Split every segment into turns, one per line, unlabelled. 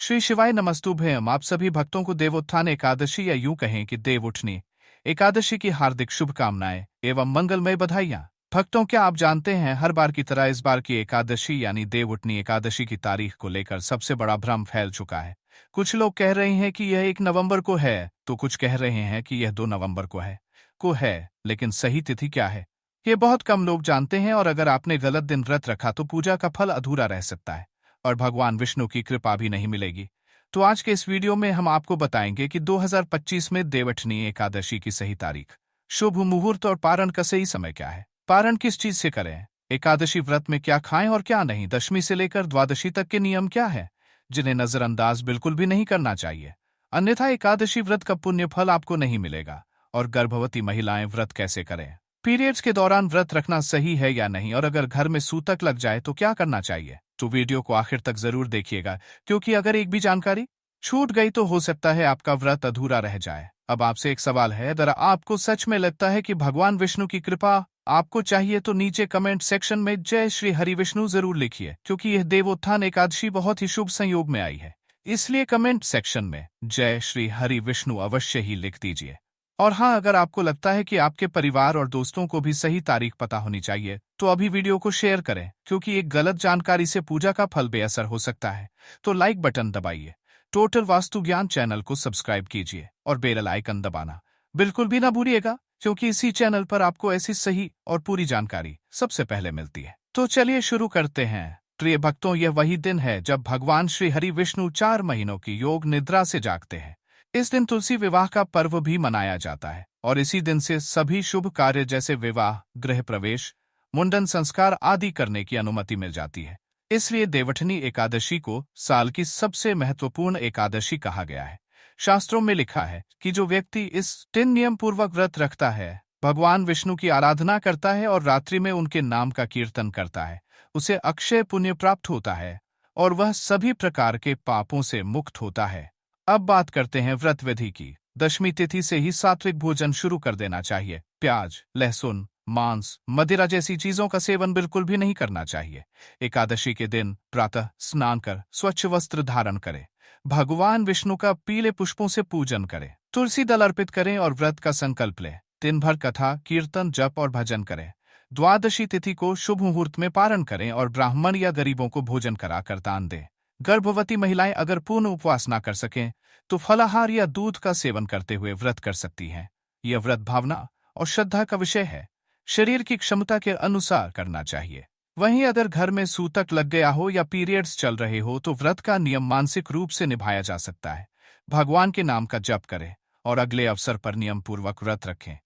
श्री शिवाय नमस्तुभ्यम। आप सभी भक्तों को देवोत्थान एकादशी या यूं कहें कि देव उठनी एकादशी की हार्दिक शुभकामनाएं एवं मंगलमय बधाइयां। भक्तों, क्या आप जानते हैं हर बार की तरह इस बार की एकादशी यानी देव उठनी एकादशी की तारीख को लेकर सबसे बड़ा भ्रम फैल चुका है। कुछ लोग कह रहे हैं कि यह 1 नवंबर को है, तो कुछ कह रहे हैं कि यह 2 नवंबर को है, लेकिन सही तिथि क्या है ये बहुत कम लोग जानते हैं। और अगर आपने गलत दिन व्रत रखा तो पूजा का फल अधूरा रह सकता है और भगवान विष्णु की कृपा भी नहीं मिलेगी। तो आज के इस वीडियो में हम आपको बताएंगे कि 2025 में देवउठनी एकादशी की सही तारीख, शुभ मुहूर्त और पारण का सही समय क्या है। पारण किस चीज से करें, एकादशी व्रत में क्या खाएं और क्या नहीं, दशमी से लेकर द्वादशी तक के नियम क्या है जिन्हें नजरअंदाज बिल्कुल भी नहीं करना चाहिए, अन्यथा एकादशी व्रत का पुण्य फल आपको नहीं मिलेगा। और गर्भवती महिलाएं व्रत कैसे करें, पीरियड्स के दौरान व्रत रखना सही है या नहीं, और अगर घर में सूतक लग जाए तो क्या करना चाहिए। तो वीडियो को आखिर तक जरूर देखिएगा, क्योंकि अगर एक भी जानकारी छूट गई तो हो सकता है आपका व्रत अधूरा रह जाए। अब आपसे एक सवाल है, अगर आपको सच में लगता है कि भगवान विष्णु की कृपा आपको चाहिए तो नीचे कमेंट सेक्शन में जय श्री हरि विष्णु जरूर लिखिए, क्योंकि यह देवोत्थान एकादशी बहुत ही शुभ संयोग में आई है। इसलिए कमेंट सेक्शन में जय श्री हरि विष्णु अवश्य ही लिख दीजिए। और हाँ, अगर आपको लगता है कि आपके परिवार और दोस्तों को भी सही तारीख पता होनी चाहिए तो अभी वीडियो को शेयर करें, क्योंकि एक गलत जानकारी से पूजा का फल बेअसर हो सकता है। तो लाइक बटन दबाइए, टोटल वास्तु ज्ञान चैनल को सब्सक्राइब कीजिए और बेल आइकन दबाना बिल्कुल भी ना भूलिएगा, क्योंकि इसी चैनल पर आपको ऐसी सही और पूरी जानकारी सबसे पहले मिलती है। तो चलिए शुरू करते हैं। प्रिय भक्तों, यह वही दिन है जब भगवान श्री हरि विष्णु 4 महीनों की योग निद्रा से जागते हैं। इस दिन तुलसी विवाह का पर्व भी मनाया जाता है और इसी दिन से सभी शुभ कार्य जैसे विवाह, गृह प्रवेश, मुंडन संस्कार आदि करने की अनुमति मिल जाती है। इसलिए देवउठनी एकादशी को साल की सबसे महत्वपूर्ण एकादशी कहा गया है। शास्त्रों में लिखा है कि जो व्यक्ति इस दिन नियम पूर्वक व्रत रखता है, भगवान विष्णु की आराधना करता है और रात्रि में उनके नाम का कीर्तन करता है, उसे अक्षय पुण्य प्राप्त होता है और वह सभी प्रकार के पापों से मुक्त होता है। अब बात करते हैं व्रत विधि की। दशमी तिथि से ही सात्विक भोजन शुरू कर देना चाहिए। प्याज, लहसुन, मांस, मदिरा जैसी चीजों का सेवन बिल्कुल भी नहीं करना चाहिए। एकादशी के दिन प्रातः स्नान कर स्वच्छ वस्त्र धारण करें, भगवान विष्णु का पीले पुष्पों से पूजन करें, तुलसी दल अर्पित करें और व्रत का संकल्प लें। दिन भर कथा, कीर्तन, जप और भजन करें। द्वादशी तिथि को शुभ मुहूर्त में पारण करें और ब्राह्मण या गरीबों को भोजन कराकर दान दें। गर्भवती महिलाएं अगर पूर्ण उपवास ना कर सकें तो फलाहार या दूध का सेवन करते हुए व्रत कर सकती हैं। यह व्रत भावना और श्रद्धा का विषय है, शरीर की क्षमता के अनुसार करना चाहिए। वहीं अगर घर में सूतक लग गया हो या पीरियड्स चल रहे हो तो व्रत का नियम मानसिक रूप से निभाया जा सकता है। भगवान के नाम का जप करें और अगले अवसर पर नियम पूर्वक व्रत रखें।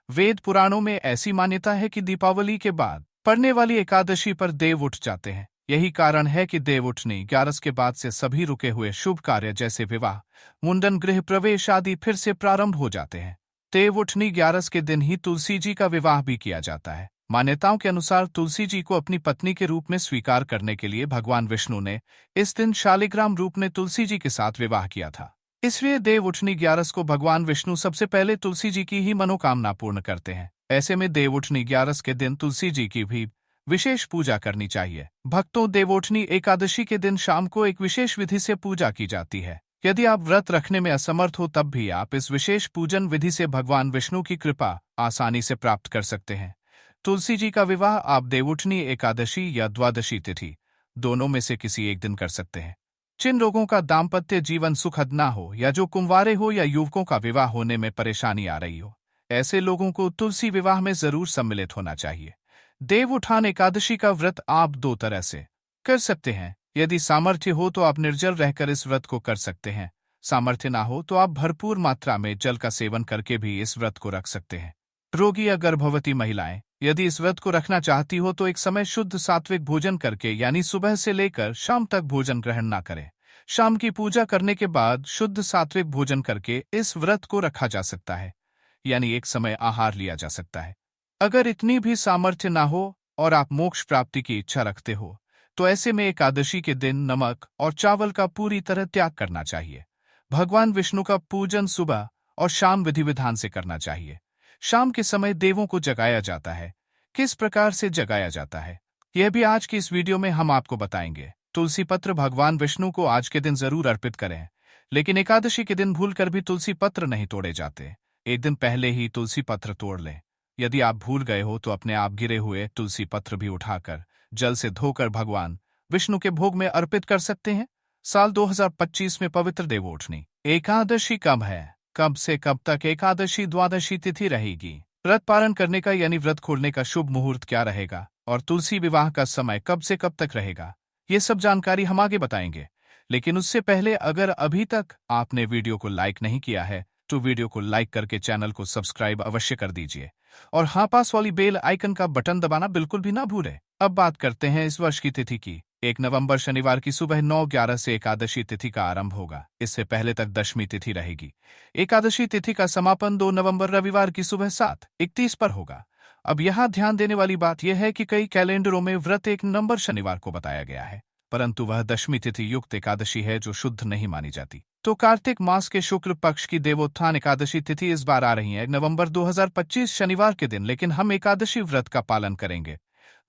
वेद पुराणों में ऐसी मान्यता है कि दीपावली के बाद पड़ने वाली एकादशी पर देव उठ जाते हैं। यही कारण है कि देवउठनी 11 के बाद से सभी रुके हुए शुभ कार्य जैसे विवाह, मुंडन, गृह प्रवेश आदि फिर से प्रारंभ हो जाते हैं। देवउठनी 11 के दिन ही तुलसी जी का विवाह भी किया जाता है। मान्यताओं के अनुसार तुलसी जी को अपनी पत्नी के रूप में स्वीकार करने के लिए भगवान विष्णु ने इस दिन शालिग्राम रूप में तुलसी जी के साथ विवाह किया था। इसलिए देवउठनी 11 को भगवान विष्णु सबसे पहले तुलसी जी की ही मनोकामना पूर्ण करते हैं। ऐसे में देवउठनी 11 के दिन तुलसी जी की भी विशेष पूजा करनी चाहिए। भक्तों, देवउठनी एकादशी के दिन शाम को एक विशेष विधि से पूजा की जाती है। यदि आप व्रत रखने में असमर्थ हो तब भी आप इस विशेष पूजन विधि से भगवान विष्णु की कृपा आसानी से प्राप्त कर सकते हैं। तुलसी जी का विवाह आप देवउठनी एकादशी या द्वादशी तिथि दोनों में से किसी एक दिन कर सकते हैं। जिन लोगों का दाम्पत्य जीवन सुखद ना हो या जो कुंवारे हो या युवकों का विवाह होने में परेशानी आ रही हो, ऐसे लोगों को तुलसी विवाह में जरूर सम्मिलित होना चाहिए। देवउठान एकादशी का व्रत आप 2 तरह से कर सकते हैं। यदि सामर्थ्य हो तो आप निर्जल रहकर इस व्रत को कर सकते हैं। सामर्थ्य ना हो तो आप भरपूर मात्रा में जल का सेवन करके भी इस व्रत को रख सकते हैं। रोगी या गर्भवती महिलाएं यदि इस व्रत को रखना चाहती हो तो एक समय शुद्ध सात्विक भोजन करके यानी सुबह से लेकर शाम तक भोजन ग्रहण ना करें। शाम की पूजा करने के बाद शुद्ध सात्विक भोजन करके इस व्रत को रखा जा सकता है, यानी एक समय आहार लिया जा सकता है। अगर इतनी भी सामर्थ्य ना हो और आप मोक्ष प्राप्ति की इच्छा रखते हो तो ऐसे में एकादशी के दिन नमक और चावल का पूरी तरह त्याग करना चाहिए। भगवान विष्णु का पूजन सुबह और शाम विधि विधान से करना चाहिए। शाम के समय देवों को जगाया जाता है। किस प्रकार से जगाया जाता है यह भी आज की इस वीडियो में हम आपको बताएंगे। तुलसी पत्र भगवान विष्णु को आज के दिन जरूर अर्पित करें। लेकिन एकादशी के दिन भूलकर भी तुलसी पत्र नहीं तोड़े जाते। एक दिन पहले ही तुलसी पत्र तोड़ लें। यदि आप भूल गए हो तो अपने आप गिरे हुए तुलसी पत्र भी उठाकर जल से धोकर भगवान विष्णु के भोग में अर्पित कर सकते हैं। साल 2025 में पवित्र देवोठनी एकादशी कब है? कब से कब तक एकादशी द्वादशी तिथि रहेगी? व्रत पालन करने का यानी व्रत खोलने का शुभ मुहूर्त क्या रहेगा? और तुलसी विवाह का समय कब से कब तक रहेगा? ये सब जानकारी हम आगे बताएंगे। लेकिन उससे पहले अगर अभी तक आपने वीडियो को लाइक नहीं किया है तो वीडियो को लाइक करके चैनल को सब्सक्राइब अवश्य कर दीजिए और हाँ, पास वाली बेल आइकन का बटन दबाना बिल्कुल भी ना भूलें। अब बात करते हैं इस वर्ष की तिथि की। 1 नवंबर शनिवार की सुबह 9:11 से एकादशी तिथि का आरंभ होगा। इससे पहले तक दशमी तिथि रहेगी। एकादशी तिथि का समापन 2 नवंबर रविवार की सुबह 7:31 पर होगा। अब यहाँ ध्यान देने वाली बात यह है कि कई कैलेंडरों में व्रत 1 नवंबर शनिवार को बताया गया है, परंतु वह दशमी तिथि युक्त एकादशी है जो शुद्ध नहीं मानी जाती। तो कार्तिक मास के शुक्ल पक्ष की देवोत्थान एकादशी तिथि इस बार आ रही है नवंबर 2025 शनिवार के दिन, लेकिन हम एकादशी व्रत का पालन करेंगे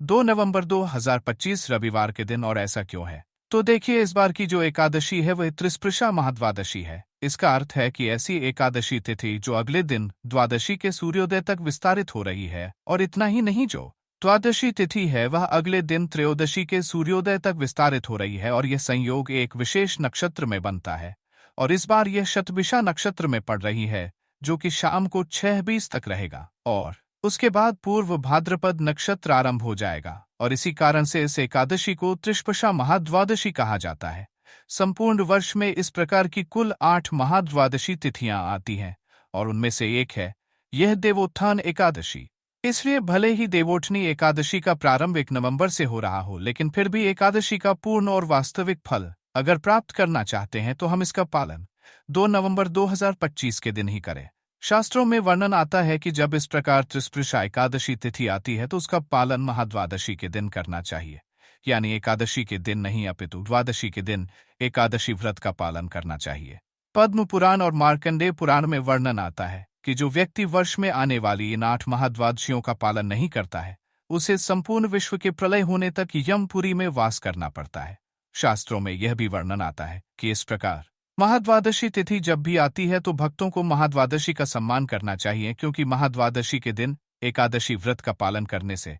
2 नवंबर 2025 रविवार के दिन। और ऐसा क्यों है? तो देखिए, इस बार की जो एकादशी है वह त्रिस्पृशा महाद्वादशी है। इसका अर्थ है कि ऐसी एकादशी तिथि जो अगले दिन द्वादशी के सूर्योदय तक विस्तारित हो रही है, और इतना ही नहीं, जो द्वादशी तिथि है वह अगले दिन त्रयोदशी के सूर्योदय तक विस्तारित हो रही है, और यह संयोग एक विशेष नक्षत्र में बनता है। और इस बार यह शतभिषा नक्षत्र में पड़ रही है, जो कि शाम को 6:20 तक रहेगा, और उसके बाद पूर्व भाद्रपद नक्षत्र आरंभ हो जाएगा। और इसी कारण से इस एकादशी को त्रिस्पृशा महाद्वादशी कहा जाता है। संपूर्ण वर्ष में इस प्रकार की कुल 8 महाद्वादशी तिथियां आती हैं, और उनमें से एक है यह देवोत्थान एकादशी। इसलिए भले ही देवोठनी एकादशी का प्रारंभ 1 नवंबर से हो रहा हो, लेकिन फिर भी एकादशी का पूर्ण और वास्तविक फल अगर प्राप्त करना चाहते हैं तो हम इसका पालन 2 नवंबर 2025 के दिन ही करें। शास्त्रों में वर्णन आता है कि जब इस प्रकार त्रिस्पृशा एकादशी तिथि आती है तो उसका पालन महाद्वादशी के दिन करना चाहिए, यानी एकादशी के दिन नहीं अपितु द्वादशी के दिन एकादशी व्रत का पालन करना चाहिए। पद्म पुराण और मार्कंडेय पुराण में वर्णन आता है कि जो व्यक्ति वर्ष में आने वाली इन 8 महाद्वादशियों का पालन नहीं करता है, उसे संपूर्ण विश्व के प्रलय होने तक यमपुरी में वास करना पड़ता है। शास्त्रों में यह भी वर्णन आता है कि इस प्रकार महाद्वादशी तिथि जब भी आती है तो भक्तों को महाद्वादशी का सम्मान करना चाहिए, क्योंकि महाद्वादशी के दिन एकादशी व्रत का पालन करने से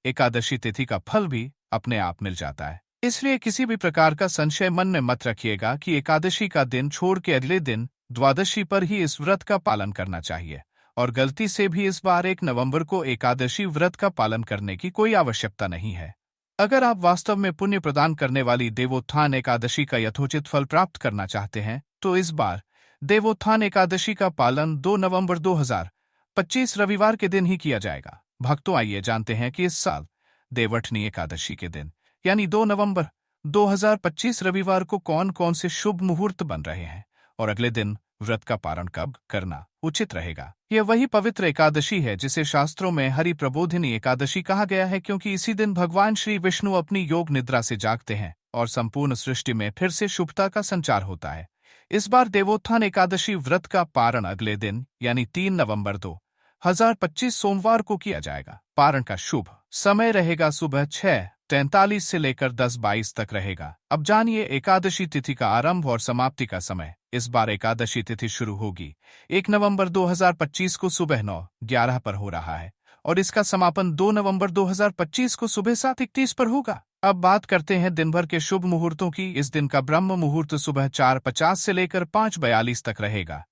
एकादशी तिथि का फल भी अपने आप मिल जाता है। इसलिए किसी भी प्रकार का संशय मन में मत रखिएगा कि एकादशी का दिन छोड़ के अगले दिन द्वादशी पर ही इस व्रत का पालन करना चाहिए, और गलती से भी इस बार 1 नवंबर को एकादशी व्रत का पालन करने की कोई आवश्यकता नहीं है। अगर आप वास्तव में पुण्य प्रदान करने वाली देवोत्थान एकादशी का यथोचित फल प्राप्त करना चाहते हैं तो इस बार देवोत्थान एकादशी का पालन 2 नवंबर 2025 रविवार के दिन ही किया जाएगा। भक्तों, आइए जानते हैं कि इस साल देवोठनी एकादशी के दिन यानी 2 नवंबर 2025 रविवार को कौन कौन से शुभ मुहूर्त बन रहे हैं, और अगले दिन व्रत का पारण कब करना उचित रहेगा। यह वही पवित्र एकादशी है जिसे शास्त्रों में हरि प्रबोधिनी एकादशी कहा गया है, क्योंकि इसी दिन भगवान श्री विष्णु अपनी योग निद्रा से जागते हैं और संपूर्ण सृष्टि में फिर से शुभता का संचार होता है। इस बार देवोत्थान एकादशी व्रत का पारण अगले दिन यानी 3 नवंबर 2025 सोमवार को किया जाएगा। पारण का शुभ समय रहेगा सुबह 6:43 से लेकर 10:22 तक रहेगा। अब जानिए एकादशी तिथि का आरंभ और समाप्ति का समय। इस बार एकादशी तिथि शुरू होगी 1 नवंबर 2025 को सुबह 9:11 पर हो रहा है, और इसका समापन 2 नवंबर 2025 को सुबह 7:31 पर होगा। अब बात करते हैं दिन भर के शुभ मुहूर्तों की। इस दिन का ब्रह्म मुहूर्त सुबह 4:50 से लेकर 5:42 तक रहेगा।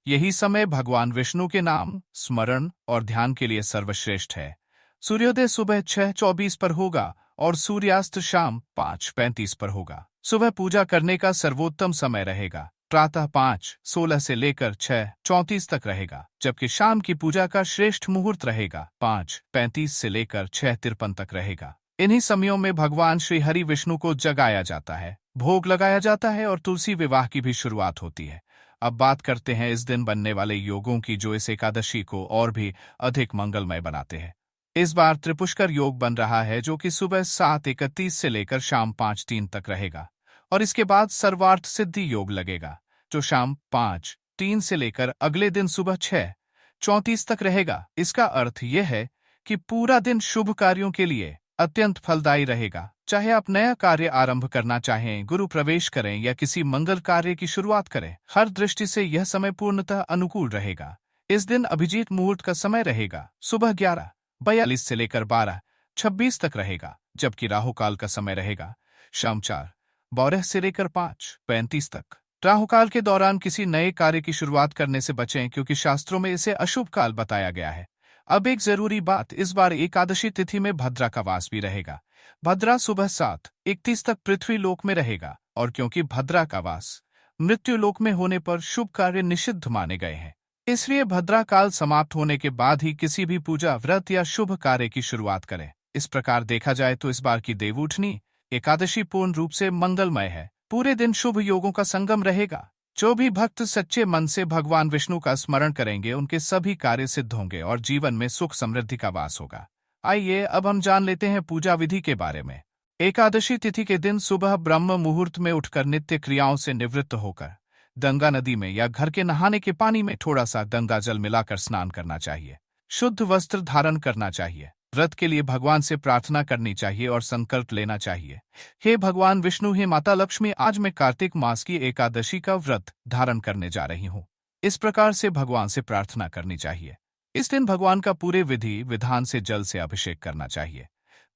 यही समय भगवान विष्णु के नाम स्मरण और ध्यान के लिए सर्वश्रेष्ठ है। सूर्योदय सुबह 6:24 पर होगा और सूर्यास्त शाम 5:35 पर होगा। सुबह पूजा करने का सर्वोत्तम समय रहेगा प्रातः 5:16 से लेकर 6:34 तक रहेगा, जबकि शाम की पूजा का श्रेष्ठ मुहूर्त रहेगा 5:35 से लेकर 6:53 तक रहेगा। इन्हीं समयों में भगवान श्री हरि विष्णु को जगाया जाता है, भोग लगाया जाता है और तुलसी विवाह की भी शुरुआत होती है। अब बात करते हैं इस दिन बनने वाले योगों की, जो इस एकादशी को और भी अधिक मंगलमय बनाते हैं। इस बार त्रिपुष्कर योग बन रहा है, जो कि सुबह 7:31 से लेकर शाम 5:03 तक रहेगा, और इसके बाद सर्वार्थ सिद्धि योग लगेगा, जो शाम 5:03 से लेकर अगले दिन सुबह 6:34 तक रहेगा। इसका अर्थ यह है कि पूरा दिन शुभ कार्यों के लिए अत्यंत फलदायी रहेगा। चाहे आप नया कार्य आरंभ करना चाहें, गुरु प्रवेश करें या किसी मंगल कार्य की शुरुआत करें, हर दृष्टि से यह समय पूर्णतः अनुकूल रहेगा। इस दिन अभिजीत मुहूर्त का समय रहेगा, सुबह 11:42 से लेकर 12:26 तक रहेगा, जबकि राहु काल का समय रहेगा शाम 4:12 से लेकर 5:35 तक। राहु काल के दौरान किसी नए कार्य की शुरुआत करने से बचें, क्योंकि शास्त्रों में इसे अशुभ काल बताया गया है। अब एक जरूरी बात, इस बार एकादशी तिथि में भद्रा का वास भी रहेगा। भद्रा सुबह 7:31 तक पृथ्वी लोक में रहेगा, और क्योंकि भद्रा का वास मृत्यु लोक में होने पर शुभ कार्य निषिद्ध माने गए हैं, इसलिए भद्रा काल समाप्त होने के बाद ही किसी भी पूजा, व्रत या शुभ कार्य की शुरुआत करें। इस प्रकार देखा जाए तो इस बार की देवउठनी एकादशी पूर्ण रूप से मंगलमय है। पूरे दिन शुभ योगों का संगम रहेगा। जो भी भक्त सच्चे मन से भगवान विष्णु का स्मरण करेंगे, उनके सभी कार्य सिद्ध होंगे और जीवन में सुख समृद्धि का वास होगा। आइए अब हम जान लेते हैं पूजा विधि के बारे में। एकादशी तिथि के दिन सुबह ब्रह्म मुहूर्त में उठकर नित्य क्रियाओं से निवृत्त होकर गंगा नदी में या घर के नहाने के पानी में थोड़ा सा गंगा जल मिलाकर स्नान करना चाहिए। शुद्ध वस्त्र धारण करना चाहिए। व्रत के लिए भगवान से प्रार्थना करनी चाहिए और संकल्प लेना चाहिए, हे भगवान विष्णु, हे माता लक्ष्मी, आज मैं कार्तिक मास की एकादशी का व्रत धारण करने जा रही हूँ। इस प्रकार से भगवान से प्रार्थना करनी चाहिए। इस दिन भगवान का पूरे विधि विधान से जल से अभिषेक करना चाहिए।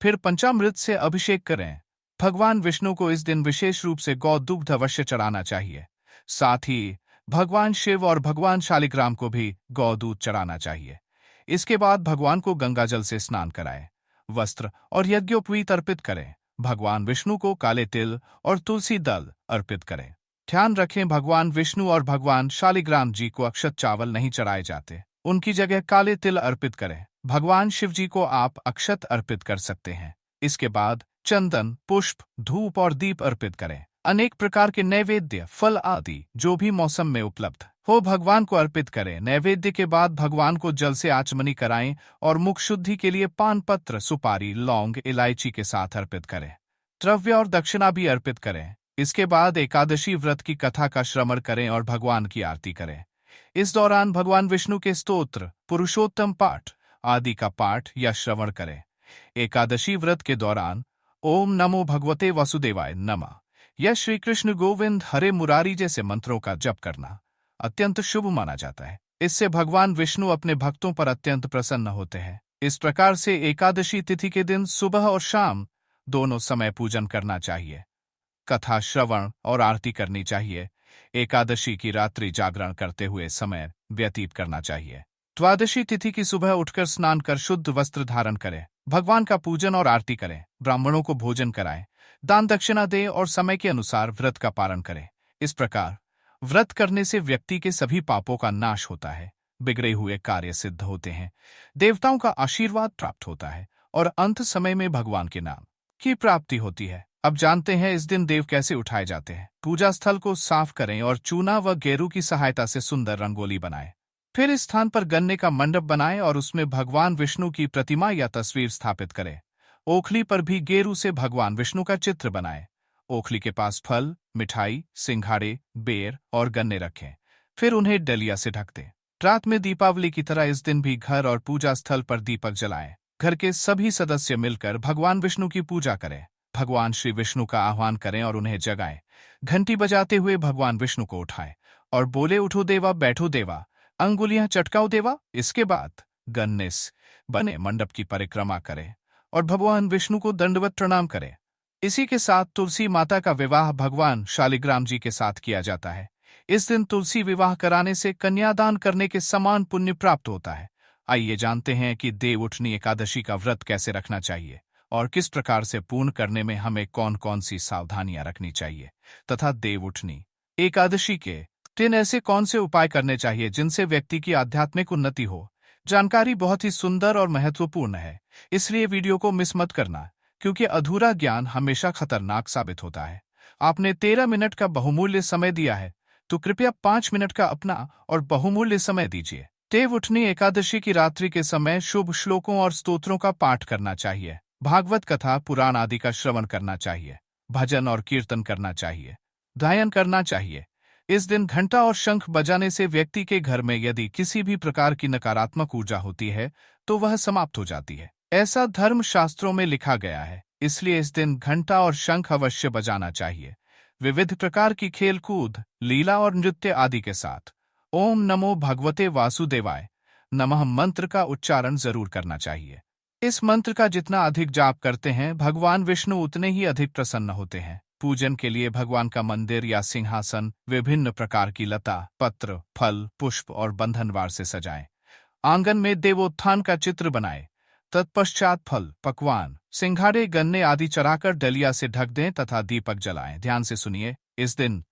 फिर पंचामृत से अभिषेक करें। भगवान विष्णु को इस दिन विशेष रूप से गौ दुग्ध अवश्य चढ़ाना चाहिए। साथ ही भगवान शिव और भगवान शालिग्राम को भी गौ दूध चढ़ाना चाहिए। इसके बाद भगवान को गंगाजल से स्नान कराएं, वस्त्र और यज्ञोपवीत अर्पित करें। भगवान विष्णु को काले तिल और तुलसी दल अर्पित करें। ध्यान रखें, भगवान विष्णु और भगवान शालिग्राम जी को अक्षत चावल नहीं चढ़ाए जाते, उनकी जगह काले तिल अर्पित करें। भगवान शिव जी को आप अक्षत अर्पित कर सकते हैं। इसके बाद चंदन, पुष्प, धूप और दीप अर्पित करें। अनेक प्रकार के नैवेद्य, फल आदि जो भी मौसम में उपलब्ध हो, भगवान को अर्पित करें। नैवेद्य के बाद भगवान को जल से आचमनी कराएं और मुख शुद्धि के लिए पान पत्र, सुपारी, लौंग, इलायची के साथ अर्पित करें। द्रव्य और दक्षिणा भी अर्पित करें। इसके बाद एकादशी व्रत की कथा का श्रवण करें और भगवान की आरती करें। इस दौरान भगवान विष्णु के स्तोत्र, पुरुषोत्तम पाठ आदि का पाठ या श्रवण करें। एकादशी व्रत के दौरान ओम नमो भगवते वासुदेवाय नमः या श्री कृष्ण गोविंद हरे मुरारी जैसे मंत्रों का जप करना अत्यंत शुभ माना जाता है। इससे भगवान विष्णु अपने भक्तों पर अत्यंत प्रसन्न होते हैं। इस प्रकार से एकादशी तिथि के दिन सुबह और शाम दोनों समय पूजन करना चाहिए, कथा श्रवण और आरती करनी चाहिए। एकादशी की रात्रि जागरण करते हुए समय व्यतीत करना चाहिए। द्वादशी तिथि की सुबह उठकर स्नान कर शुद्ध वस्त्र धारण करें, भगवान का पूजन और आरती करें, ब्राह्मणों को भोजन कराएं, दान दक्षिणा दें और समय के अनुसार व्रत का पालन करें। इस प्रकार व्रत करने से व्यक्ति के सभी पापों का नाश होता है, बिगड़े हुए कार्य सिद्ध होते हैं, देवताओं का आशीर्वाद प्राप्त होता है और अंत समय में भगवान के नाम की प्राप्ति होती है। अब जानते हैं इस दिन देव कैसे उठाए जाते हैं। पूजा स्थल को साफ करें और चूना व गेरू की सहायता से सुंदर रंगोली बनाएं। फिर इस स्थान पर गन्ने का मंडप बनाएं और उसमें भगवान विष्णु की प्रतिमा या तस्वीर स्थापित करें। ओखली पर भी गेरू से भगवान विष्णु का चित्र बनाएं। ओखली के पास फल, मिठाई, सिंघाड़े, बेर और गन्ने रखें। फिर उन्हें डलिया से ढक दें। रात में दीपावली की तरह इस दिन भी घर और पूजा स्थल पर दीपक जलाएं। घर के सभी सदस्य मिलकर भगवान विष्णु की पूजा करें। भगवान श्री विष्णु का आह्वान करें और उन्हें जगाएं। घंटी बजाते हुए भगवान विष्णु को उठाएं और बोले, उठो देवा, बैठो देवा, अंगुलियां चटकाओ देवा। इसके बाद गन्ने से बने मंडप की परिक्रमा करें और भगवान विष्णु को दंडवत प्रणाम करें। इसी के साथ तुलसी माता का विवाह भगवान शालिग्राम जी के साथ किया जाता है। इस दिन तुलसी विवाह कराने से कन्यादान करने के समान पुण्य प्राप्त होता है। आइए जानते हैं कि देवउठनी एकादशी का व्रत कैसे रखना चाहिए और किस प्रकार से पूर्ण करने में हमें कौन कौन सी सावधानियां रखनी चाहिए, तथा देवउठनी एकादशी के दिन ऐसे कौन से उपाय करने चाहिए जिनसे व्यक्ति की आध्यात्मिक उन्नति हो। जानकारी बहुत ही सुंदर और महत्वपूर्ण है, इसलिए वीडियो को मिस मत करना, क्योंकि अधूरा ज्ञान हमेशा खतरनाक साबित होता है। आपने 13 मिनट का बहुमूल्य समय दिया है, तो कृपया 5 मिनट का अपना और बहुमूल्य समय दीजिए। देवउठनी एकादशी की रात्रि के समय शुभ श्लोकों और स्तोत्रों का पाठ करना चाहिए। भागवत कथा, पुराण आदि का श्रवण करना चाहिए। भजन और कीर्तन करना चाहिए। गायन करना चाहिए। इस दिन घंटा और शंख बजाने से व्यक्ति के घर में यदि किसी भी प्रकार की नकारात्मक ऊर्जा होती है तो वह समाप्त हो जाती है। ऐसा धर्म शास्त्रों में लिखा गया है, इसलिए इस दिन घंटा और शंख अवश्य बजाना चाहिए। विविध प्रकार की खेल कूद, लीला और नृत्य आदि के साथ ओम नमो भगवते वासुदेवाय नमः मंत्र का उच्चारण जरूर करना चाहिए। इस मंत्र का जितना अधिक जाप करते हैं, भगवान विष्णु उतने ही अधिक प्रसन्न होते हैं। पूजन के लिए भगवान का मंदिर या सिंहासन विभिन्न प्रकार की लता, पत्र, फल, पुष्प और बंधनवार से सजाएं। आंगन में देवोत्थान का चित्र बनाएं। तत्पश्चात फल, पकवान, सिंघाड़े, गन्ने आदि चढ़ाकर डलिया से ढक दें तथा दीपक जलाएं। ध्यान से सुनिए, इस दिन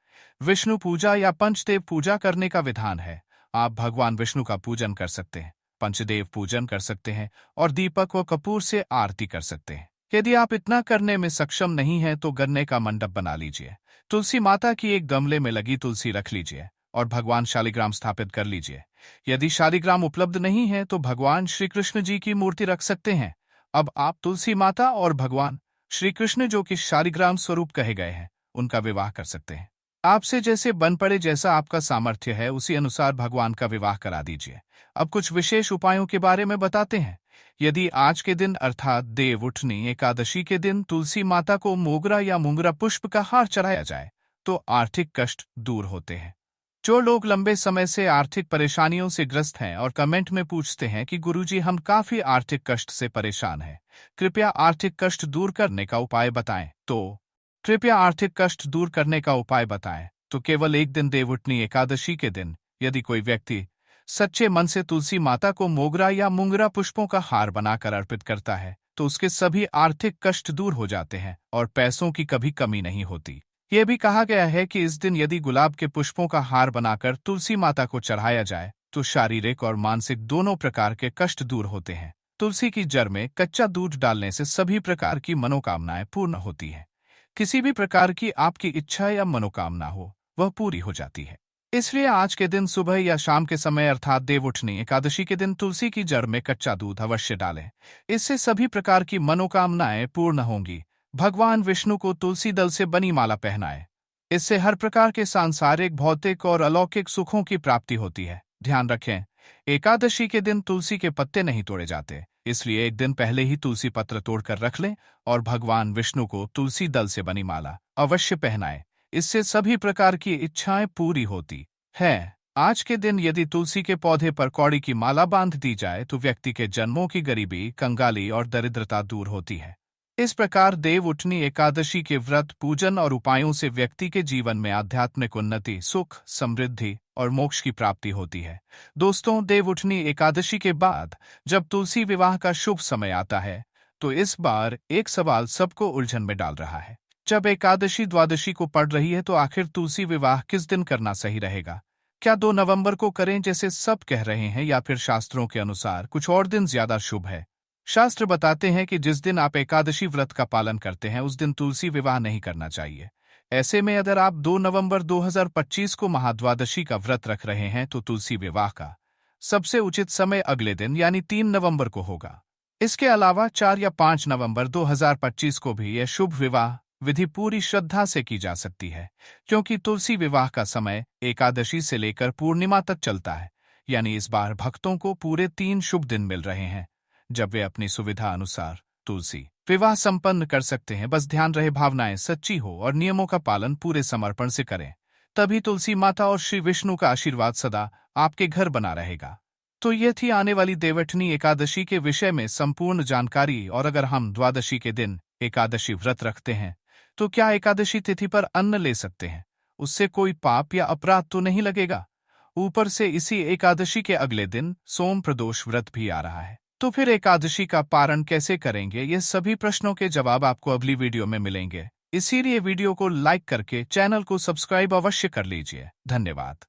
विष्णु पूजा या पंचदेव पूजा करने का विधान है। आप भगवान विष्णु का पूजन कर सकते हैं, पंचदेव पूजन कर सकते हैं और दीपक व कपूर से आरती कर सकते हैं। यदि आप इतना करने में सक्षम नहीं हैं तो गन्ने का मंडप बना लीजिए, तुलसी माता की एक गमले में लगी तुलसी रख लीजिए और भगवान शालिग्राम स्थापित कर लीजिए। यदि शालिग्राम उपलब्ध नहीं है तो भगवान श्री कृष्ण जी की मूर्ति रख सकते हैं। अब आप तुलसी माता और भगवान श्री कृष्ण, जो कि शालिग्राम स्वरूप कहे गए हैं, उनका विवाह कर सकते हैं। आपसे जैसे बन पड़े, जैसा आपका सामर्थ्य है, उसी अनुसार भगवान का विवाह करा दीजिए। अब कुछ विशेष उपायों के बारे में बताते हैं। यदि आज के दिन अर्थात देवउठनी एकादशी के दिन तुलसी माता को मोगरा या मुंगरा पुष्प का हार चढ़ाया जाए तो आर्थिक कष्ट दूर होते हैं। जो लोग लंबे समय से आर्थिक परेशानियों से ग्रस्त हैं और कमेंट में पूछते हैं कि गुरुजी हम काफी आर्थिक कष्ट से परेशान हैं, कृपया आर्थिक कष्ट दूर करने का उपाय बताएं, तो केवल एक दिन देवउठनी एकादशी के दिन यदि कोई व्यक्ति सच्चे मन से तुलसी माता को मोगरा या मुंगरा पुष्पों का हार बनाकर अर्पित करता है तो उसके सभी आर्थिक कष्ट दूर हो जाते हैं और पैसों की कभी कमी नहीं होती। यह भी कहा गया है कि इस दिन यदि गुलाब के पुष्पों का हार बनाकर तुलसी माता को चढ़ाया जाए तो शारीरिक और मानसिक दोनों प्रकार के कष्ट दूर होते हैं। तुलसी की जड़ में कच्चा दूध डालने से सभी प्रकार की मनोकामनाएं पूर्ण होती हैं। किसी भी प्रकार की आपकी इच्छा या मनोकामना हो, वह पूरी हो जाती है। इसलिए आज के दिन सुबह या शाम के समय अर्थात देवउठनी एकादशी के दिन तुलसी की जड़ में कच्चा दूध अवश्य डालें। इससे सभी प्रकार की मनोकामनाएं पूर्ण होंगी। भगवान विष्णु को तुलसी दल से बनी माला पहनाएं। इससे हर प्रकार के सांसारिक, भौतिक और अलौकिक सुखों की प्राप्ति होती है। ध्यान रखें, एकादशी के दिन तुलसी के पत्ते नहीं तोड़े जाते, इसलिए एक दिन पहले ही तुलसी पत्र तोड़कर रख लें और भगवान विष्णु को तुलसी दल से बनी माला अवश्य पहनाएं। इससे सभी प्रकार की इच्छाएं पूरी होती है। आज के दिन यदि तुलसी के पौधे पर कौड़ी की माला बांध दी जाए तो व्यक्ति के जन्मों की गरीबी, कंगाली और दरिद्रता दूर होती है। इस प्रकार देवउठनी एकादशी के व्रत, पूजन और उपायों से व्यक्ति के जीवन में आध्यात्मिक उन्नति, सुख, समृद्धि और मोक्ष की प्राप्ति होती है। दोस्तों, देवउठनी एकादशी के बाद जब तुलसी विवाह का शुभ समय आता है तो इस बार एक सवाल सबको उलझन में डाल रहा है। जब एकादशी द्वादशी को पड़ रही है तो आखिर तुलसी विवाह किस दिन करना सही रहेगा? क्या 2 नवंबर को करें जैसे सब कह रहे हैं, या फिर शास्त्रों के अनुसार कुछ और दिन ज्यादा शुभ है? शास्त्र बताते हैं कि जिस दिन आप एकादशी व्रत का पालन करते हैं उस दिन तुलसी विवाह नहीं करना चाहिए। ऐसे में अगर आप 2 नवंबर 2025 को महाद्वादशी का व्रत रख रहे हैं तो तुलसी विवाह का सबसे उचित समय अगले दिन यानी 3 नवंबर को होगा। इसके अलावा 4 या 5 नवंबर 2025 को भी यह शुभ विवाह विधि पूरी श्रद्धा से की जा सकती है, क्योंकि तुलसी विवाह का समय एकादशी से लेकर पूर्णिमा तक चलता है। यानी इस बार भक्तों को पूरे 3 शुभ दिन मिल रहे हैं जब वे अपनी सुविधा अनुसार तुलसी विवाह संपन्न कर सकते हैं। बस ध्यान रहे, भावनाएं सच्ची हो और नियमों का पालन पूरे समर्पण से करें, तभी तुलसी माता और श्री विष्णु का आशीर्वाद सदा आपके घर बना रहेगा। तो ये थी आने वाली देवउठनी एकादशी के विषय में संपूर्ण जानकारी। और अगर हम द्वादशी के दिन एकादशी व्रत रखते हैं तो क्या एकादशी तिथि पर अन्न ले सकते हैं? उससे कोई पाप या अपराध तो नहीं लगेगा? ऊपर से इसी एकादशी के अगले दिन सोम प्रदोष व्रत भी आ रहा है, तो फिर एकादशी का पारण कैसे करेंगे? ये सभी प्रश्नों के जवाब आपको अगली वीडियो में मिलेंगे। इसीलिए वीडियो को लाइक करके चैनल को सब्सक्राइब अवश्य कर लीजिए। धन्यवाद।